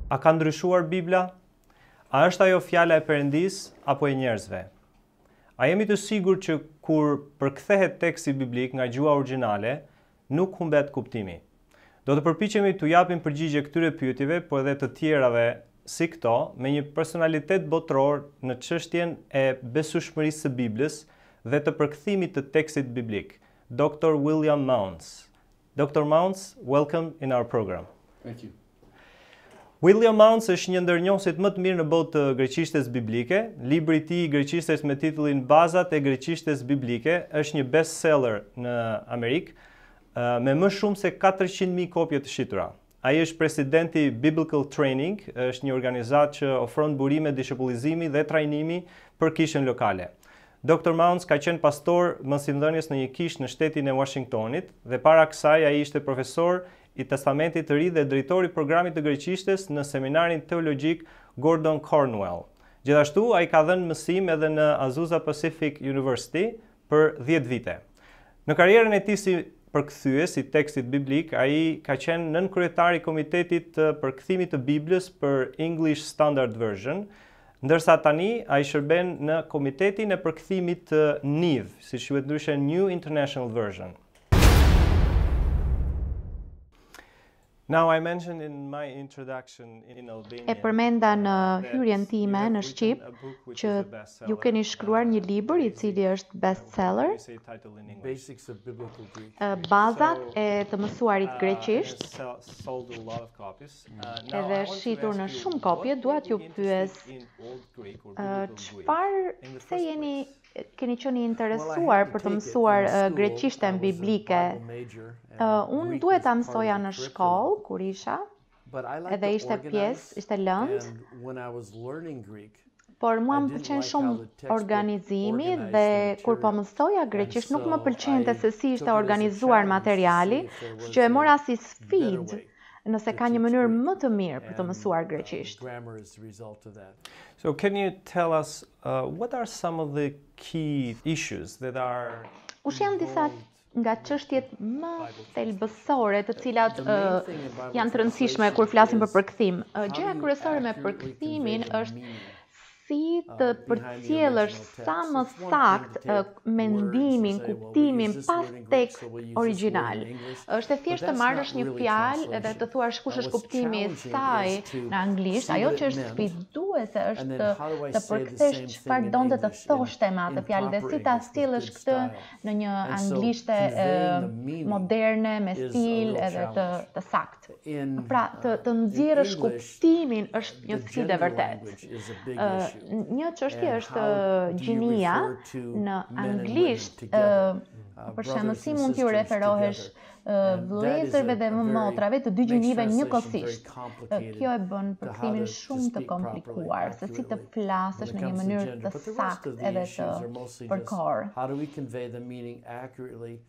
A ka ndryshuar Bibla? A është ajo fjala e Perëndis apo e njerëzve? A jemi të sigurt që kur përkthehet teksti biblik nga gjuha origjinale, nuk humbet kuptimi? Do të përpiqemi t'u japim përgjigje këtyre pyetjeve, por edhe të tjerave si këto, me një personalitet botror në çështjen e besueshmërisë së Biblës dhe të përkthimit të tekstit biblik, Dr. William Mounce. Dr. Mounce, welcome in our program. Thank you. William Mounce është një ndër njohësit më të mirë në botë të greqishtes biblike. Libri i tij i greqishtes me titullin Bazat e greqishtes biblike është një bestseller në Amerikë me më shumë se 400.000 kopje të shitura. Ai është presidenti Biblical Training, është një organizatë që ofron burime dishepullizimi dhe trajnimi për kishën lokale. Dr. Mounce ka qenë pastor mësimdhënies në një kishë në shtetin e Washingtonit dhe para kësaj ai ishte profesor i Testamentit të Ri dhe drejtori i programit të greqishtes në seminarin teologjik Gordon Cornwell. Gjithashtu ai ka dhënë mësim edhe në Azusa Pacific University për 10 vite. Në karrierën e tij si përkthyes i tekstit biblik, ai ka qenë nënkryetari i Komitetit të Përkthimit të Biblës për English Standard Version, ndërsa tani ai shërben në Komitetin e Përkthimit të NIV, siç quhet ndryshe New International Version. Now I mentioned in my introduction in Albania. E përmenda në hyrjen time në Shqip që ju keni shkruar një libër i cili është bestseller, Bazat e të mësuarit greqisht, edhe shitur në shumë kopje. Dua t'ju pyes pse keni qenë interesuar për të mësuar greqishten biblike? Unë duhet ta mësoja në shkollë kur isha, edhe ishte lënd, por mua më pëlqen shumë organizimi dhe kur po mësoja greqisht nuk më pëlqente se si ishte organizuar materiali, që e mora si sfidë nëse ka një mënyrë më të mirë për të mësuar greqisht. So can you tell us what are some of the key issues that are janë disa nga çështjet më thelbësore të cilat janë të rëndësishme kur flasim për përkthim. Gjëja kryesore me përkthimin është si të përcjellësh sa më saktë mendimin, kuptimin pas tekst origjinal. Është e thjeshtë të marrësh një fjalë dhe të thuash kush është kuptimi i saj në anglisht. Ajo që është sfiduese është të përkthesh çfarë donte të thoshte me atë fjalë dhe si ta sjellësh këtë në një anglishte moderne me stil edhe të saktë. Pra, të nxjerrësh kuptimin është një sfidë e vërtetë. Një çështje është gjinia në anglisht, për shembull, si mund t'ju referohesh vëllezërve dhe motrave të dy gjinive njëkohësisht. Kjo e bën përkthimin shumë të komplikuar, se si të flasësh në një mënyrë të saktë edhe të përkohur. How do we convey the meaning accurately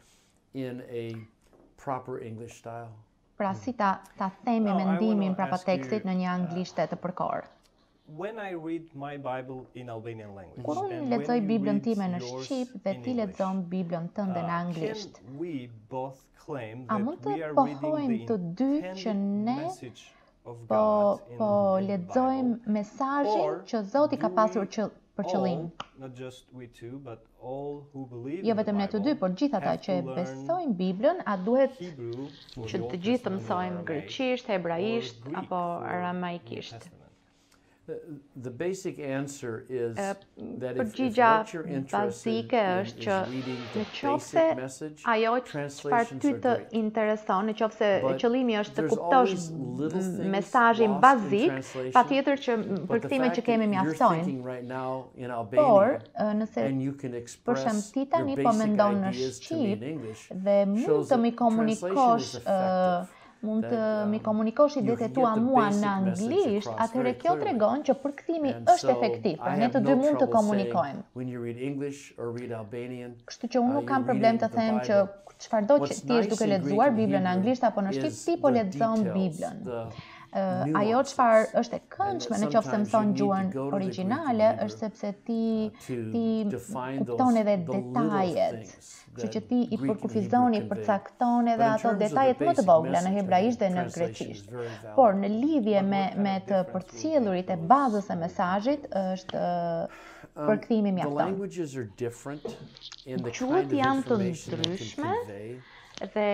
in a proper English style? Pra si ta themi mendimin brapa tekstit në një anglishte të përkohur. When I read my Bible in Albanian language, kur unë lexoj Biblën time në Shqip dhe ti lexon Biblën tënde në anglisht, a mund të pohojmë të dy që ne po lexojmë mesazhin që Zoti ka pasur për qëllim? Jo vetëm ne të dy, por gjithë ata që e besojnë Biblën, a duhet që të gjithë të mësojmë greqisht, hebraisht apo aramaikisht? The basic answer is that if Përgjigja what you're bazike interested është që in is reading the nëse basic message, ajo çfarë translations ty are të great. intereson, nëse qëllimi është të there's kuptosh always little things mesazhin lost in bazik, translation, patjetër që but the përkthimet fact që kemi that you're mjaftojnë. thinking right now in Por, Albania nëse and you can për express shembull ti your tani po basic mendon në ideas to me in Shqip English, dhe mund shows të mi that translation is effective. mund të mi komunikosh idetë tua mua në anglisht, atëherë kjo tregon që përkthimi është efektiv, pra ne të dy mund të komunikojmë. Kështu që unë nuk kam problem të them që çfarëdo që ti je duke lexuar Biblën në anglisht apo në shqip, ti po lexon Biblën. ajo çfarë është e këndshme në qoftë se mëson gjuhën origjinale është sepse ti kupton edhe detajet. Kështu që ti i përkufizon, i përcakton edhe ato detajet më të vogla në hebraisht dhe në greqisht. Por në lidhje me të përcjellurit e bazës e mesazhit është përkthimi mjafton. Gjuhët janë të ndryshme dhe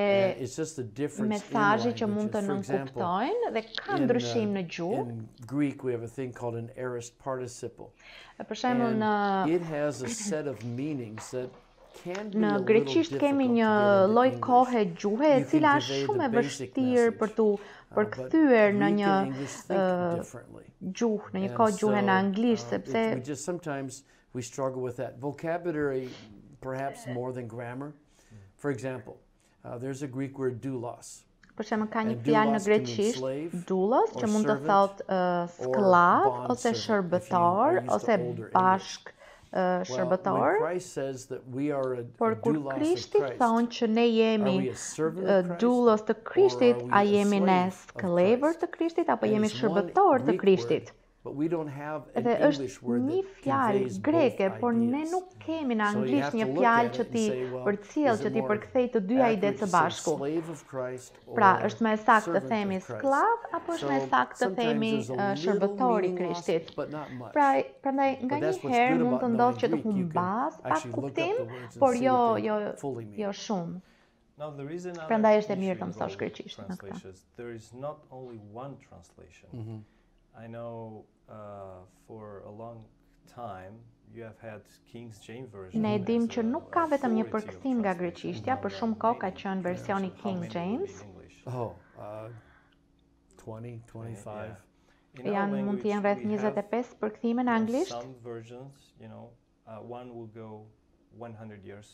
mesazhi që mund të nënkuptojnë dhe ka ndryshim në gjuhë. Për shembull në greqisht kemi një lloj kohe gjuhe e cila është shumë e vështirë për tu përkthyer në një gjuhë, në një kohë gjuhe në anglisht, sepse we struggle with that. Vocabulary, perhaps more than grammar. For example, there's a Greek word doulos. Për shembull ka një fjalë në greqisht, doulos, që mund të thotë skllav ose shërbëtor ose bashk shërbëtor. Por kur Krishti thonë që ne jemi doulos të Krishtit, a jemi ne skllëvër të Krishtit apo jemi shërbëtor të Krishtit? Edhe është një fjalë greke, por ne nuk kemi në anglisht një fjalë që ti përcjell, që ti përkthej të dyja idet së bashku. Pra, është më saktë të themi skllav apo është më saktë të themi shërbëtor i Krishtit? Pra, prandaj nganjëherë mund të ndodhë që të humbas pak kuptim, por jo shumë. Prandaj është e mirë të mësosh greqisht në këtë. There is not only one translation. I know for a long time you have had King James version. Ne dim që nuk ka vetëm një përkthim nga greqishtja, për shumë kohë ka qenë versioni King James. 20, 25. Janë mund të jenë rreth 25 përkthime në anglisht. Some versions, one will go 100 years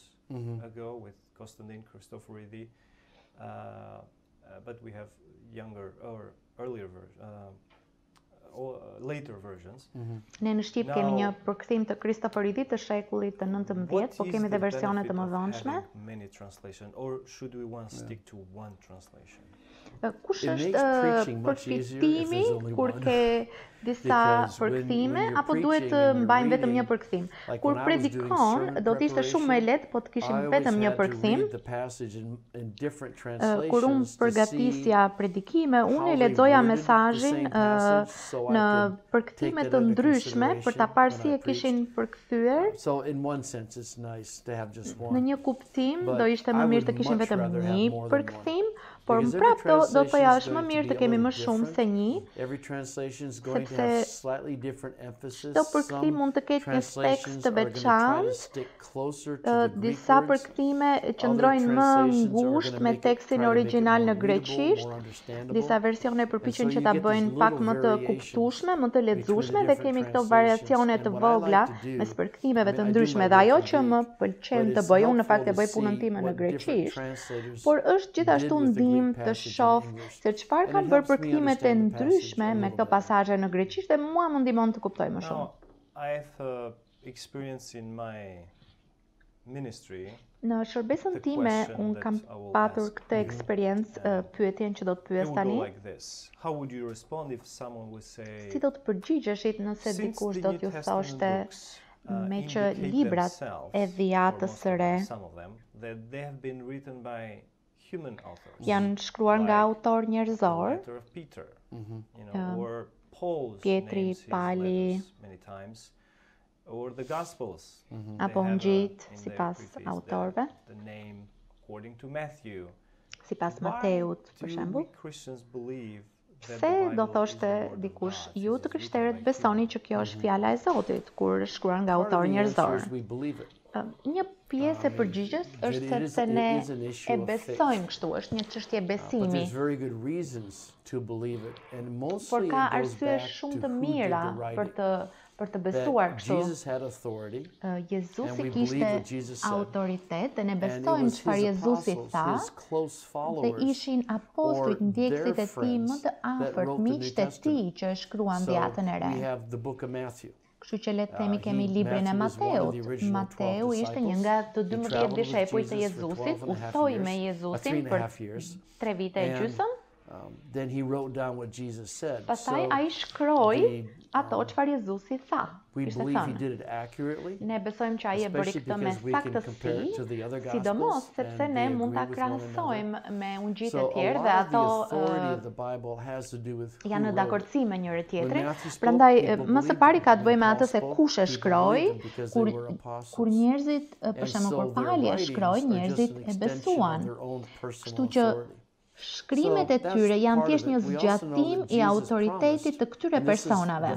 ago with Constantine Christoforidi, but we have younger or earlier later versions. Ne në Shqip kemi një përkthim të Kristoforidit të shekullit të 19, po kemi dhe versione të mëdhenshme. Many translation, or should we want to stick to one translation? Kush është përfitimi kur ke disa përkthime apo duhet të mbajmë vetëm një përkthim? Kur predikon, do të ishte shumë më lehtë po të kishim vetëm një përkthim. Kur unë përgatisja predikime, unë e lexoja mesazhin në përkthime të ndryshme për ta parë si e kishin përkthyer. Në një kuptim do ishte më mirë të kishim vetëm një përkthim, por mprapto do të thoja është më mirë të kemi më shumë se një, sepse çdo përkthim mund të ketë një tekst të veçantë. Disa përkthime qëndrojnë më ngushtë me tekstin origjinal në greqisht, disa versione përpiqen që ta bëjnë pak më të kuptueshme, më të lexueshme dhe kemi këto variacione të vogla mes përkthimeve të ndryshme. Dhe ajo që më pëlqen të bëj, unë në fakt e bëj punën time në greqisht, por është gjithashtu ndihmë të shoh se çfarë kanë bërë përkthimet e ndryshme me këto pasazhe në greqisht dhe mua më ndihmon të kuptoj më shumë. I have experience in my ministry. Në shërbesën time unë kam patur këtë eksperiencë, pyetjen që do të pyes tani. How would you respond if someone would say? Si do të përgjigjeshit nëse dikush do t'ju thoshte me që librat e Dhjatës së Re janë shkruar nga autor njerëzor, Pietri, Pali, apo Ngjit sipas autorëve, sipas Mateut, për shembull. Pse do thoshte dikush, ju të krishterët besoni që kjo është fjala e Zotit, kur është shkruar nga autor njerëzor? Një pjesë e përgjigjes është sepse ne e besojmë kështu, është një çështje besimi. Por ka arsye shumë të mira për të besuar kështu. Jezusi kishte autoritet dhe ne besojmë çfarë Jezusi tha, dhe ishin apostujt, ndjekësit e tij më të afërt, miqtë e tij që e shkruan Dhjatën e Re. Kështu që le të themi kemi librin e Mateut. Mateu ishte një nga të 12 dishepujt të Jezusit, udhtoi me Jezusin për 3 vite e gjysmë. Then he wrote down what Jesus said. Pastaj ai shkroi ato çfarë Jezusi tha. We believe he did it accurately. Ne besojmë që ai e bëri këtë me saktësi, sidomos sepse ne mund ta krahasojmë me ungjit e tjerë dhe ato janë në dakordsi me njëri tjetrin. Prandaj më së pari ka të bëjë me atë se kush e shkroi, kur njerëzit, për shembull kur Pali e shkroi, njerëzit e besuan. Kështu që shkrimet e tyre janë thjesht një zgjatim i autoritetit të këtyre personave.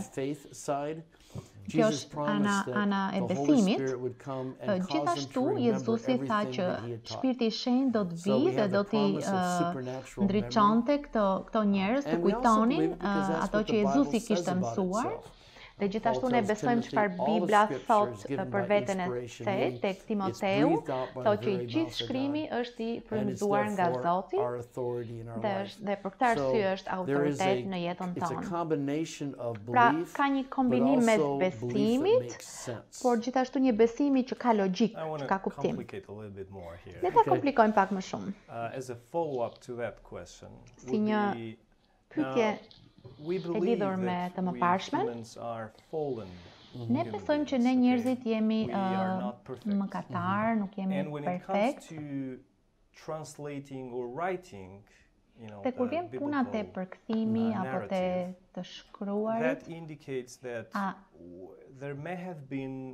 Kjo është ana e besimit. Gjithashtu, Jezusi tha që Shpirti i Shenjtë do të vijë dhe do t'i ndriçonte këto njerëz të kujtonin ato që Jezusi kishte mësuar. Dhe gjithashtu ne besojmë çfarë Bibla thot për veten e saj tek Timoteu, thotë që gjithë shkrimi është i frymëzuar nga Zoti dhe për këtë arsye është autoritet në jetën tonë. Pra ka një kombinim mes besimit, por gjithashtu një besimi që ka logjik, që ka kuptim. Le ta komplikojmë pak më shumë. Si një pyetje e lidhur me të mëparshmen, ne besojmë që ne njerëzit jemi mëkatar, nuk jemi perfekt. Dhe kur vjen puna te përkthimi apo te të shkruarit, there may have been,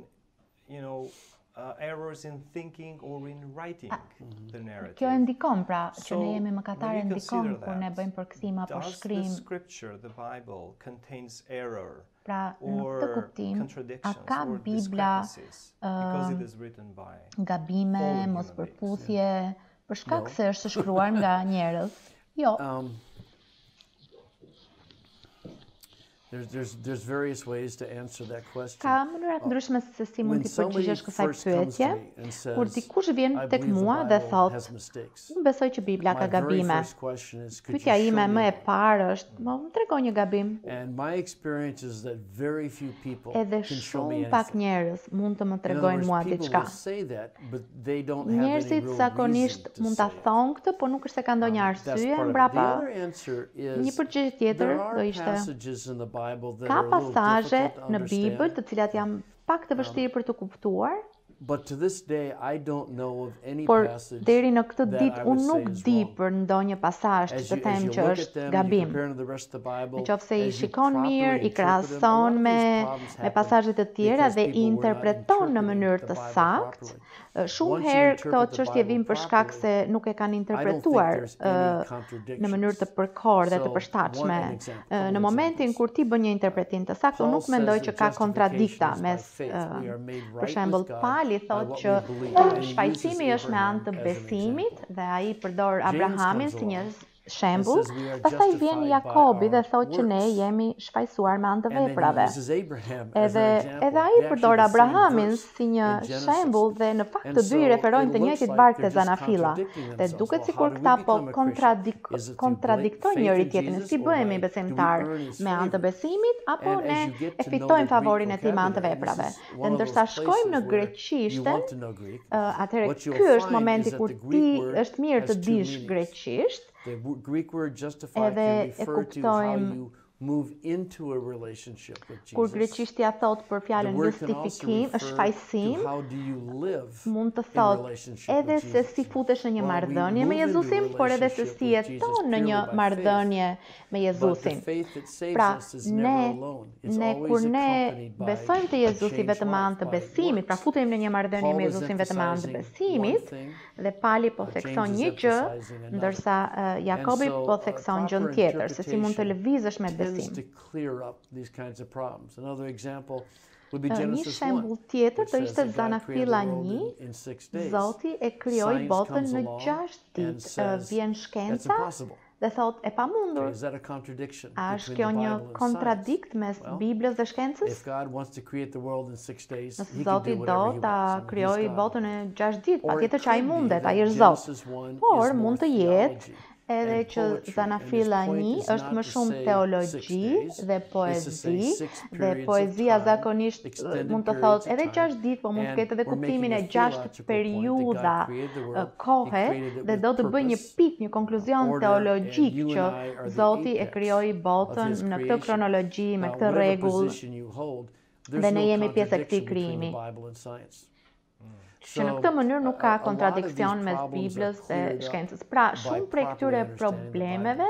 errors in thinking or in writing the narrative. Kjo e ndikon pra që ne jemi mëkatarë, ndikon kur ne bëjmë përkthim apo shkrim. Does the scripture, the Bible, contains error pra në këtë kuptim, a ka Bibla gabime, mospërputhje, për shkak se është shkruar nga njerëz? Jo. There's various ways to answer that question. Ka mënyra të ndryshme se si mund t'i përgjigjesh kësaj pyetje. Kur dikush vjen tek mua dhe thotë, unë besoj që Bibla ka gabime. Pyetja ime më e parë është, më trego një gabim. Edhe shumë pak njerëz mund të më tregojnë mua diçka. Njerëzit zakonisht mund ta thonë këtë, por nuk është se ka ndonjë arsye mbrapa. Një përgjigje tjetër do ishte ka pasazhe në Bibël të cilat janë pak të vështirë për të kuptuar, por deri në këtë ditë unë nuk di për ndonjë pasazh të them që është gabim. Nëse i shikon mirë, i krahason me pasazhet të tjera dhe i interpreton në mënyrë të saktë, shumë herë këto çështje vijnë për shkak se nuk e kanë interpretuar në mënyrë të përkohur dhe të përshtatshme. Në momentin kur ti bën një interpretim të saktë, unë nuk mendoj që ka kontradikta mes, për shembull, Pali thotë që shfaqësimi është me anë të besimit dhe ai përdor Abrahamin si një shembull. Pastaj vjen Jakobi dhe thotë që ne jemi shfaqësuar me anë të veprave. Edhe ai përdor Abrahamin si një shembull dhe në fakt të dy referojnë të njëjtit bark te zanafilla. Dhe duket sikur këta po kontradiktojnë njëri tjetrin. Si bëhemi besimtar me anë të besimit apo ne e fitojmë favorin e tij me anë të veprave? Dhe ndërsa shkojmë në greqishten, atëherë ky është momenti kur ti është mirë të dish greqisht. Edhe e kuptojmë kur greqishtja thot për fjalën justifikim, shfaqësim, mund të thot edhe se si futesh në një marrëdhënie me Jezusin, por edhe se si jeton në një marrëdhënie me Jezusin. Pra, ne kur ne besojmë te Jezusi vetëm me anë të besimit, pra futemi në një marrëdhënie me Jezusin vetëm me anë të besimit, dhe Pali po thekson një gjë, ndërsa Jakobi po thekson gjën tjetër, se si mund të lëvizësh me besim. Një shembull tjetër do ishte Zanafilla 1, Zoti e krijoi botën në 6 ditë. Vjen shkenca dhe thot e pamundur. A është kjo një kontradikt mes Biblës dhe shkencës? Nëse Zoti do ta krijojë botën në 6 ditë, patjetër që ai mundet, ai është Zot. Por mund të jetë Edhe që zanafilla 1 është më shumë teologji dhe poezi, dhe poezia zakonisht mund të thotë edhe 6 ditë, po mund të ketë edhe kuptimin e 6 periudha kohe, dhe do të bëj një pik, një konkluzion teologjik që Zoti e krijoi botën në këtë kronologji, me këtë rregull, dhe ne jemi pjesë e këtij krijimi. Që në këtë mënyrë nuk ka kontradikcion mes Biblës dhe shkencës. Pra, shumë prej këtyre problemeve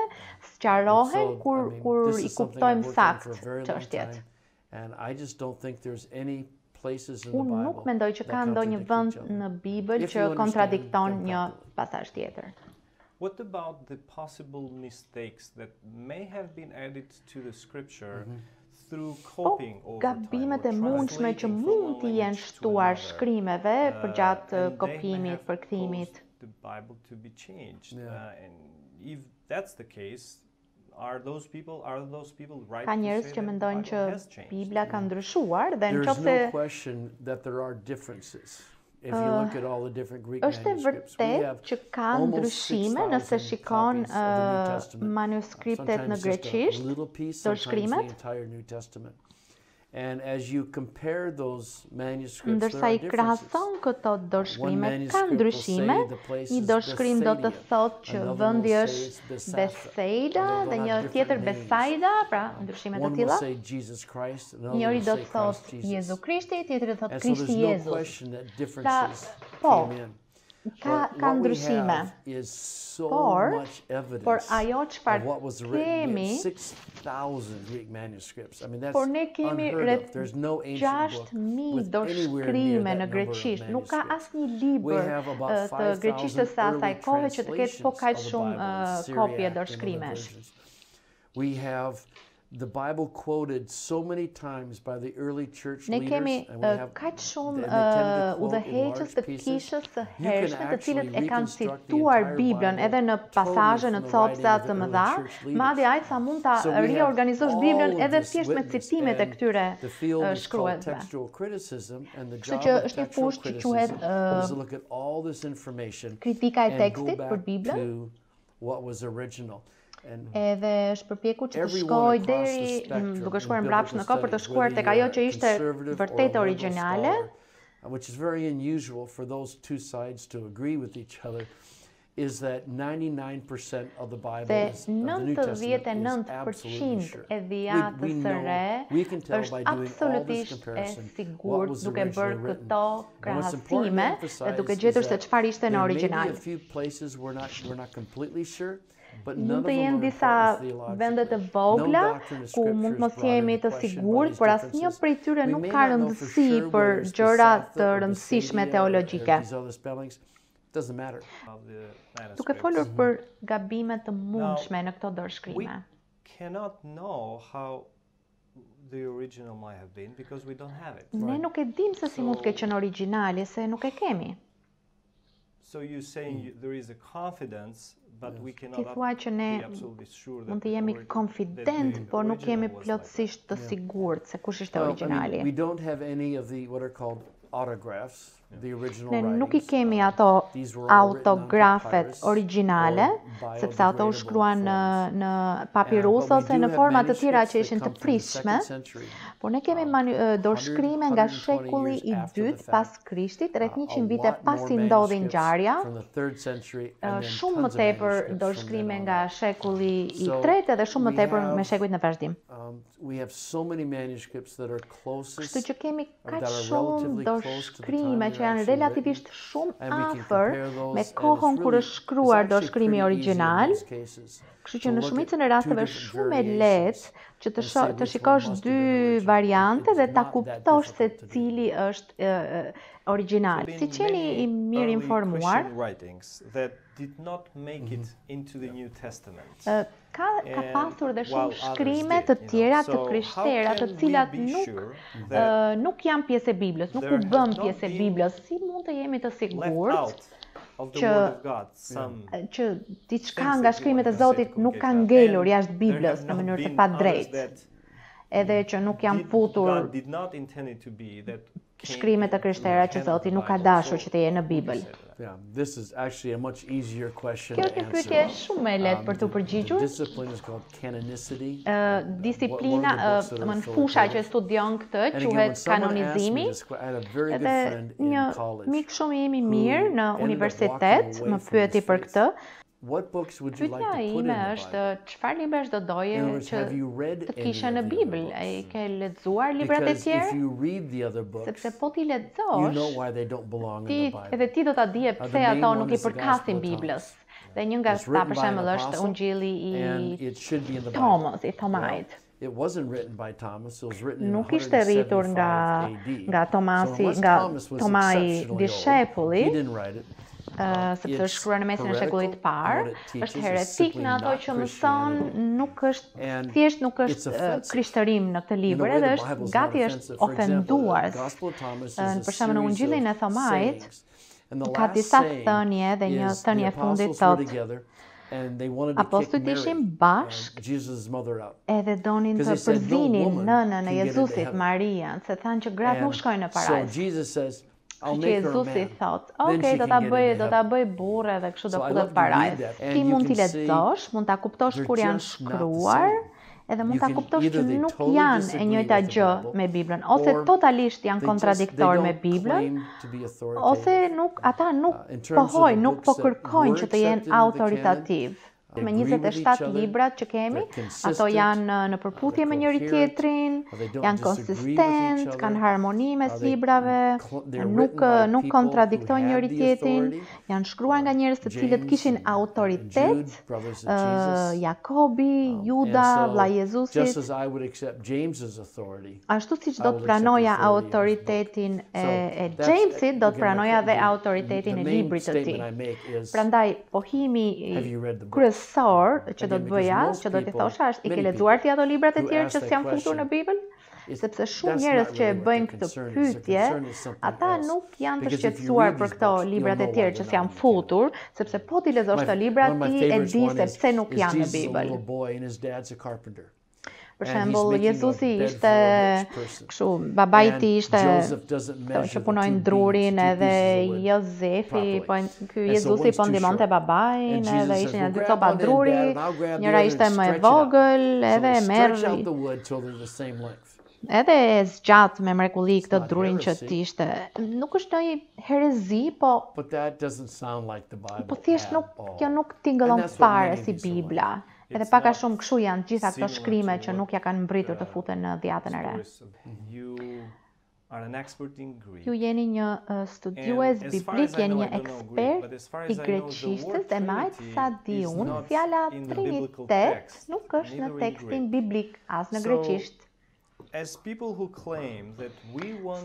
sqarohen kur i kuptojmë sakt çështjet. Unë nuk mendoj që ka ndonjë vend në Bibël që kontradikton një pasazh tjetër. What about the possible mistakes that may have been added to the scripture gabimet e mundshme që mund t'i jenë shtuar shkrimeve përgjatë kopimit, përkthimit. Ka njerëz që mendojnë që Bibla ka ndryshuar dhe nëse është e vërtet që ka ndryshime nëse shikon manuskriptet në greqisht, dorëshkrimet, ndërsa i krahason këto dorëshkrime, ka ndryshime. Një dorëshkrim do të thotë që vendi është Beseida dhe një tjetër Besaida, pra ndryshime të tilla. Njëri do të thotë Jezu Krishti, tjetri do të thotë Krishti Jezus. Pra, po, ka ndryshime. Por ajo çfarë kemi, por ne kemi rreth 6.000 dorëshkrime në greqisht. Nuk ka asnjë libër të greqishtës së asaj kohe që të ketë po kaq shumë kopje dorëshkrimesh. The Bible quoted so many times by the early church leaders. Ne kemi kaq shumë udhëheqës të kishës së hershme, të cilët e kanë cituar Biblën edhe në pasazhe, në copsa të mëdha, madje aq sa mund ta riorganizosh Biblën edhe thjesht me citimet e këtyre shkruesve. Kështu që është një fushë që quhet kritika e tekstit për Biblën. Edhe është përpjekur që të shkojë deri duke shkuar mbrapsht në kohë për të shkuar tek ajo që ishte vërtet origjinale. Which is very unusual for those two sides to agree with each other, is that 99% of the Bible is of the New Testament is 99% e dhjetës së re është absolutisht e sigurt duke bërë këto krahasime dhe duke gjetur se çfarë ishte në origjinal. Mund të jenë disa vende të vogla ku mund mos jemi të sigurt, por asnjë prej tyre nuk ka rëndësi për gjëra të rëndësishme teologjike. Duke folur për gabimet të mundshme në këto dorëshkrime. Ne nuk e dim se si mund të ketë qenë origjinali, se nuk e kemi. Ti thua që ne mund të jemi konfident, por nuk jemi plotësisht të sigurt se kush ishte origjinali. Ne nuk i kemi ato autografet origjinale, sepse ato u shkruan në papirus ose në forma të tjera që ishin të prishme, por ne kemi dorëshkrime nga shekulli i dytë pas Krishtit, rreth 100 vite pasi ndodhi ngjarja, shumë më tepër dorëshkrime nga shekulli i tretë edhe shumë më tepër me shekujt në vazhdim. Kështu që kemi kaq shumë dorëshkrime që janë relativisht shumë afër me kohën kur është shkruar dorëshkrimi origjinal, kështu që në shumicën e rasteve shumë e lehtë që të shikosh dy variante dhe ta kuptosh se cili është origjinal. Si qeni i mirë informuar, ka pasur dhe shumë shkrime të tjera të krishtera të cilat nuk janë pjesë e Biblës, nuk u bën pjesë e Biblës. Si mund të jemi të sigurt që diçka nga shkrimet e Zotit nuk ka ngelur jashtë Biblës në mënyrë të padrejtë, edhe që nuk janë futur shkrimet e krishterëve që Zoti nuk ka dashur që të jenë në Bibël? Yeah, this is actually a much easier question Kjo to është një answer. pyetje shumë e lehtë për t'u përgjigjur. Discipline is called canonicity. Disiplina, domethënë fusha që studion këtë quhet kanonizimi. Edhe një mik shumë i mirë në universitet më pyeti për këtë. What books would you like Pyetja to put in ime the është Bible? çfarë libresh do doje që të kishe në Bibël? E ke lexuar librat e Because if tjerë? you read the other books, Sepse po ti you know lexosh, why they don't belong in ti the Bible. edhe ti do ta dije The pse main ato one nuk i is the përkasin Gospel of Biblës. Thomas. Dhe një nga It's ata written për by an shembull është apostle, Ungjilli and i it should be in the Bible. Thomas, i Well, Thomait. it wasn't written by Thomas, it was written in Nuk ishte rritur 175 AD. nga Tomasi, So unless nga Thomas was Tomai exceptionally old, dishepulli, he didn't write it. sepse është shkruar në mesin e shekullit të parë, është heretik në ato që mëson, nuk është thjesht nuk është krishtërim në këtë libër, edhe është gati është ofenduar. Për shembull në Ungjillin e Thomait ka disa thënie dhe një thënie e fundit thotë apostujt ishin bashk edhe donin të përzinin nënën e Jezusit, Marian, se thanë që gratë nuk shkojnë në parajs. Që Jezusi thot, okay, do ta bëj burrë dhe kështu do futet parajs. Ti mund t'i lexosh, mund ta kuptosh kur janë shkruar, edhe mund ta kuptosh që nuk janë e njëjta gjë me Biblën, ose totalisht janë kontradiktor me Biblën, ose ata nuk po kërkojnë që të jenë autoritativ. Me 27 librat që kemi, ato janë në përputhje me njëri tjetrin, janë konsistent, kanë harmoni mes librave, nuk kontradiktojnë njëri tjetrin, janë shkruar nga njerëz të cilët kishin autoritet, Jakobi, Juda, vlla Jezusit. Ashtu siç do të pranoja autoritetin e Jamesit, do të pranoja dhe autoritetin e librit të tij. Prandaj pohimi që do të bëja, që do t'i thosha është, i ke lexuar ti ato librat e tjerë që s'janë futur në Bibël? Sepse shumë njerëz që e bëjnë këtë pyetje, ata nuk janë të shqetësuar për këto librat e tjerë që s'janë futur, sepse po ti lexosh këto libra ti e di se pse nuk janë në Bibël. Për shembull, Jezusi ishte kështu, babai i tij ishte që punojnë drurin, edhe Jozefi, ky Jezusi po ndihmonte babain, edhe ishin ja dy copa druri, njëra ishte më e vogël, edhe merri. Edhe e zgjat me mrekulli këtë drurin që ti ishte. Nuk është ndonjë herezi, po thjesht kjo nuk tingëllon fare si Bibla. Edhe pak a shumë kështu janë gjitha këto shkrime që nuk ja kanë mbritur të futen në dhjetën e re. Ju jeni një studiues biblik, jeni një ekspert i greqishtës, dhe majt sa di unë, fjala trinitet nuk është në tekstin biblik, as në greqisht.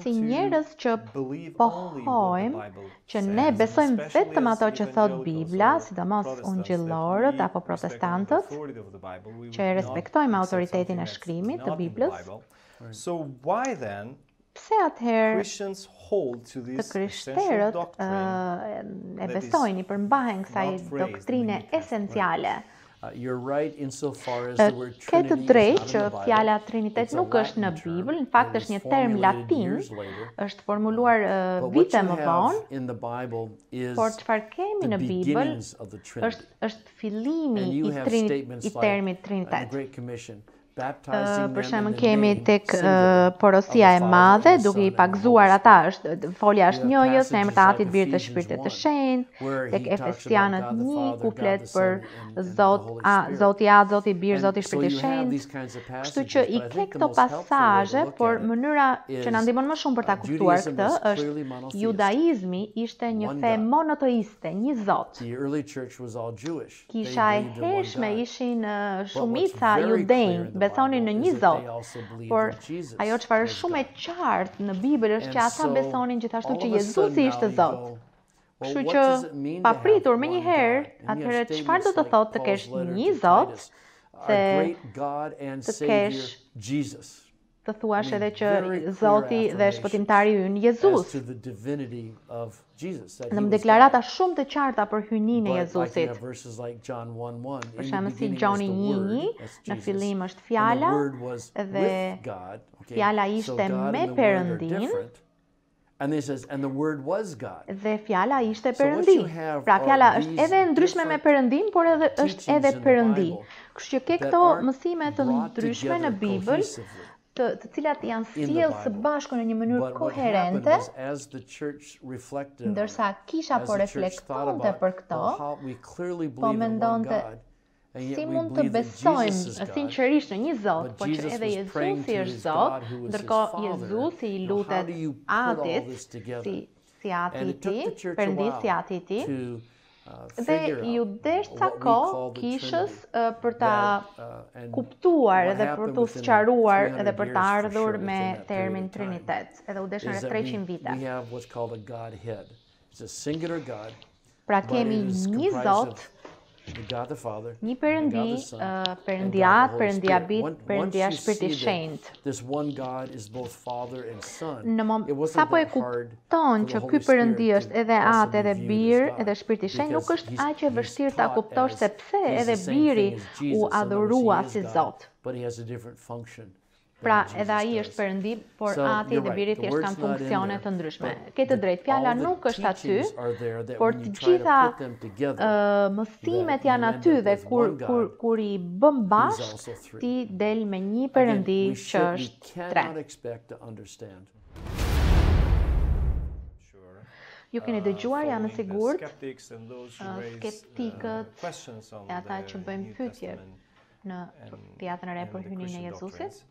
Si njerëz që pohojmë që ne besojmë vetëm ato që thot Bibla, sidomos ungjillorët apo protestantët, që e respektojmë autoritetin e shkrimit të Biblës, pse atëherë të krishterët e besojnë, i përmbahen kësaj doktrine esenciale? Ke të drejtë që fjala trinitet nuk është në Bibël, në fakt është një term latin, është formuluar vite më vonë, por çfarë kemi në Bibël është fillimi i termit trinitet. Për shembull kemi tek porosia e madhe, duke i pagzuar ata, folja është njëjës, në emër të Atit, Birit dhe Shpirtit të Shenjtë, tek Efesianët 1 ku flet për Zoti Atë, Zoti Bir, Zoti Shpirti i Shenjtë. Kështu që i ke këto pasazhe, por mënyra që na ndihmon më shumë për ta kuptuar këtë është judaizmi ishte një fe monoteiste, një Zot. Kisha e hershme ishin shumica judejnë, besonin në një Zot, por ajo çfarë është shumë e qartë në Bibël është që ata besonin gjithashtu që Jezusi ishte Zot. Kështu që papritur me njëherë, atëherë çfarë do të thotë të kesh një Zot, se të kesh të thuash edhe që Zoti dhe shpëtimtari ynë Jezus. Në më deklarata shumë të qarta për hyjninë e Jezusit. Për shembull si Gjoni 1:1, në fillim është fjala, dhe fjala ishte me Perëndin, And they says, and the word was God. Dhe fjala ishte Perëndi. Pra fjala është edhe ndryshme me Perëndin, por edhe është edhe Perëndi. Kështu që ke këto mësime të ndryshme në Bibël, të cilat janë sjellë së bashku në një mënyrë koherente, ndërsa kisha po reflektonte për këto, po mendonte si mund të besojmë sinqerisht në një Zot, por që edhe Jezusi është Zot, ndërkohë Jezusi i lutet Atit, si Ati i Tij, Perëndis si Ati i Tij, dhe ju desh ca kohë kishës për ta kuptuar edhe për t'u sqaruar edhe për ta ardhur me termin Trinitet, edhe u deshën rreth 300 vite. Pra kemi një Zot, një Perëndi, Perëndiat, Perëndia Bit, Perëndia Shpirtit Shenjtë. Sapo e kupton që ky Perëndi është edhe Atë, edhe Bir, edhe Shpirti Shenjtë, nuk është aq e vështirë ta kuptosh se pse edhe Biri u adhurua si Zot. Pra edhe ai është Perëndi, por Ati dhe Biri thjesht kanë funksione të ndryshme. Ke të drejtë, fjala nuk është aty, por të gjitha mësimet janë aty dhe kur i bëm bashkë, ti del me një Perëndi që është tre. Ju keni dëgjuar, janë në sigurt, skeptikët e ata që bëjmë pyetje në teatrin e re për hyjnin e Jezusit.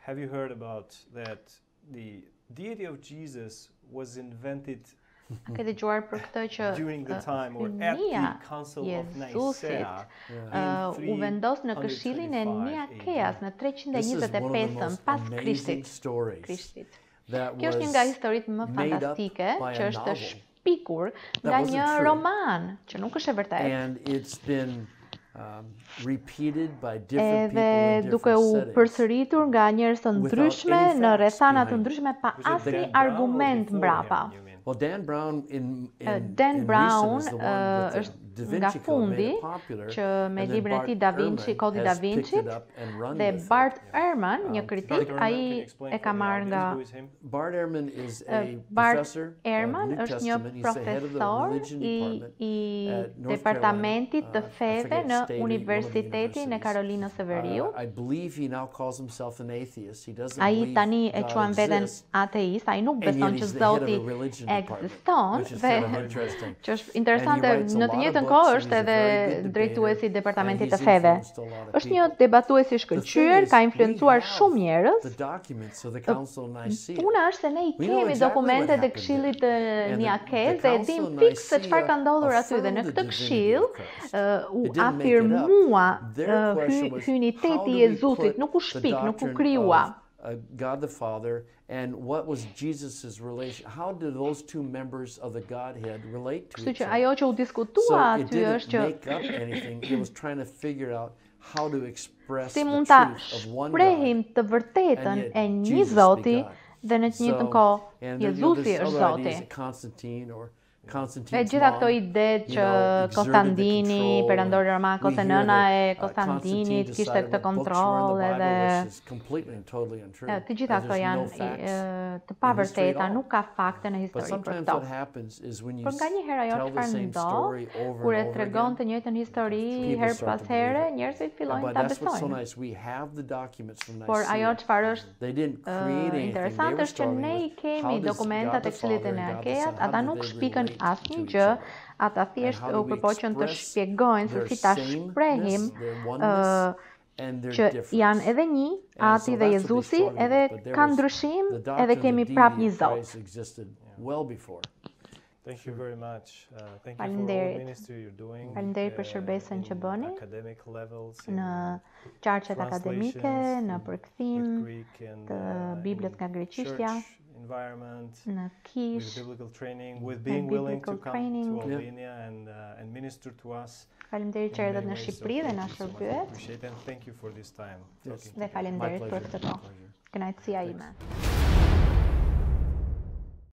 Have you heard about that the deity of Jesus was invented Ke dëgjuar për këtë që during the time or at the Council of Nicaea u vendos në Këshillin e Niakeas në 325 pas Krishtit. Kjo është një nga historitë më fantastike që është shpikur nga një roman që nuk është e vërtetë. Edhe duke u përsëritur nga njerëz të ndryshme në rrethana të ndryshme pa asnjë argument mbrapa. Dan Brown është nga fundi që me librin e tij Da Vinci, Kodi Da Vinci, dhe Bart Ehrman, një kritik, ai e ka marrë nga Bart Ehrman është një profesor i departamentit të feve në Universitetin e Karolinës së Veriut. Ai tani e quan veten ateist, ai nuk beson që Zoti ekziston, dhe që është interesante, në të njëjtën kohë është edhe drejtuesi i departamentit të feve. Është një debatues i shkëlqyer, ka influencuar shumë njerëz. Puna është se ne i kemi dokumentet e Këshillit të Niakes dhe e dim fiks se çfarë ka ndodhur aty, dhe në këtë këshill u afirmua hyniteti i Jezusit, nuk u shpik, nuk u krijua. God the Father, and what was Jesus's relation? How did those two members of the Godhead relate to each other? Kështu që ajo që u diskutua aty është që it was trying to figure out how to express si the mund ta truth of one shprehim të vërtetën e një Zoti dhe në të njëjtën kohë Jezusi është Zoti. E gjitha këto ide që Konstantini, perandori roman, ose nëna e Konstantinit kishte këtë kontroll edhe të gjitha këto janë të pavërteta, nuk ka fakte në histori për këto. Por nganjëherë ajo çfarë ndodh, kur e tregon të njëjtën histori her pas here, njerëzit fillojnë ta besojnë. Por ajo çfarë është interesante është që ne i kemi dokumentat e Këshillit të Niakeas, ata nuk shpikën asnjë gjë, ata thjesht u përpoqën të shpjegojnë se si ta shprehim që janë edhe një, Ati dhe Jezusi, edhe ka ndryshim, edhe kemi prap një Zot. Thank you very much. Thank you for all the ministry you're doing. Faleminderit për shërbesën që bëni në qarqet akademike, në përkthim të Biblës nga greqishtja, në kish, with being willing to come to Albania and minister to us. Faleminderit që erdhët në Shqipëri dhe na shërbyet. Thank you for this time. Dhe faleminderit për këtë kohë. Kënaqësia ime.